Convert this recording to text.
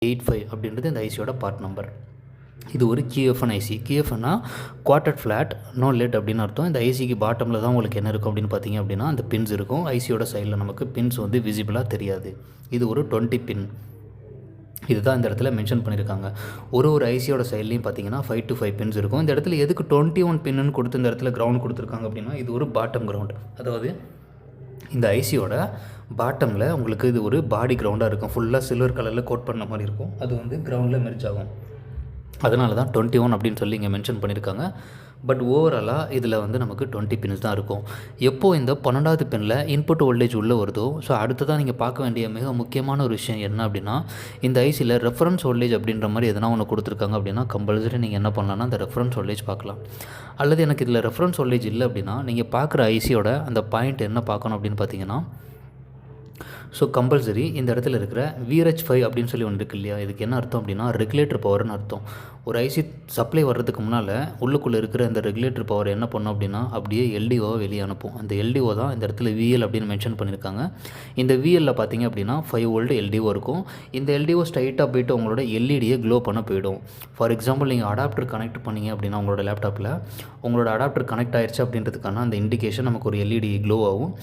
85 அப்படின்றது இந்த ஐசியோட part number. இது ஒரு QFN ஐசி. QFNனா குவார்ட்டர்ட் ஃப்ளாட் நோ லெட் அப்படின்னு அர்த்தம். இந்த ஐசிக்கு பாட்டமில் தான் உங்களுக்கு என்ன இருக்கும் அப்படின்னு பார்த்தீங்க அப்படின்னா அந்த பின்ஸ் இருக்கும். ஐசியோட சைடில் நமக்கு பின்ஸ் வந்து விசிபிளாக தெரியாது. இது ஒரு 20 பின். இதுதான் இந்த இடத்துல மென்ஷன் பண்ணியிருக்காங்க. ஒரு ஐசியோட சைட்லேயும் பார்த்தீங்கன்னா 5 to 5 பின்ஸ் இருக்கும். இந்த இடத்துல எதுக்கு 21 பின்னு கொடுத்து இந்த இடத்துல கிரவுண்ட் கொடுத்துருக்காங்க அப்படின்னா இது ஒரு பாட்டம் கிரவுண்ட். அதாவது இந்த ஐசியோட பாட்டமில் உங்களுக்கு இது ஒரு பாடி கிரவுண்டாக இருக்கும். ஃபுல்லாக சில்வர் கலரில் கோட் பண்ண மாதிரி இருக்கும். அது வந்து கிரவுண்டில் மெர்ஜ் ஆகும். அதனால தான் 21 அப்படின்னு சொல்லி இங்கே மென்ஷன் பண்ணியிருக்காங்க. பட் ஓவராலாக இதில் வந்து நமக்கு 20 பின்ஸ் தான் இருக்கும். எப்போது இந்த 12வது பின்னில் இன்புட் வோல்டேஜ் உள்ளே வருதோ, ஸோ அடுத்ததான் நீங்கள் பார்க்க வேண்டிய மிக முக்கியமான ஒரு விஷயம் என்ன அப்படின்னா, இந்த ஐசியில் ரெஃபரன்ஸ் வோல்டேஜ் அப்படின்ற மாதிரி எதனா ஒன்று கொடுத்துருக்காங்க அப்படின்னா கம்பல்சரி நீங்கள் என்ன பண்ணலாம்னா அந்த ரெஃபரன்ஸ் வோல்டேஜ் பார்க்கலாம். அல்லது எனக்கு இதில் ரெஃபரன்ஸ் வோல்டேஜ் இல்லை அப்படின்னா நீங்கள் பார்க்குற ஐசியோட அந்த பாயிண்ட் என்ன பார்க்கணும் அப்படின்னு பார்த்தீங்கன்னா, ஸோ கம்பல்சரி இந்த இடத்துல இருக்கிற VRH5 அப்படின்னு சொல்லி ஒன்று இருக்குது இல்லையா, இதுக்கு என்ன அர்த்தம் அப்படின்னா ரெகுலேட்டர் பவர்னு அர்த்தம். ஒரு ஐசி சப்ளை வர்றதுக்கு முன்னால் உள்ளுக்குள்ளே இருக்கிற இந்த ரெகுலேட்டர் பவர் என்ன பண்ணோம் அப்படின்னா அப்படியே எல்டிஓவை வெளியே அனுப்பும். அந்த எல்டிஓ தான் இந்த இடத்துல VL அப்படின்னு மென்ஷன் பண்ணியிருக்காங்க. இந்த VLல பார்த்தீங்க அப்படின்னா 5 வோல்ட் எல்டிஓ இருக்கும். இந்த எல்டிஓ ஸ்ட்ரைட்டாக போய்ட்டு உங்களோட எல்இடியை க்ளோ பண்ண போயிடும். ஃபார் எக்ஸாம்பிள் நீங்கள் அடாப்டர் கனெக்ட் பண்ணிங்க அப்படின்னா உங்களோட லேப்டாப்பில் உங்களோட அடாப்டர் கனெக்ட் ஆயிடுச்சு அப்படின்றதுக்கான அந்த இண்டிகேஷன் நமக்கு ஒரு எல்இடி க்ளோ ஆகும்.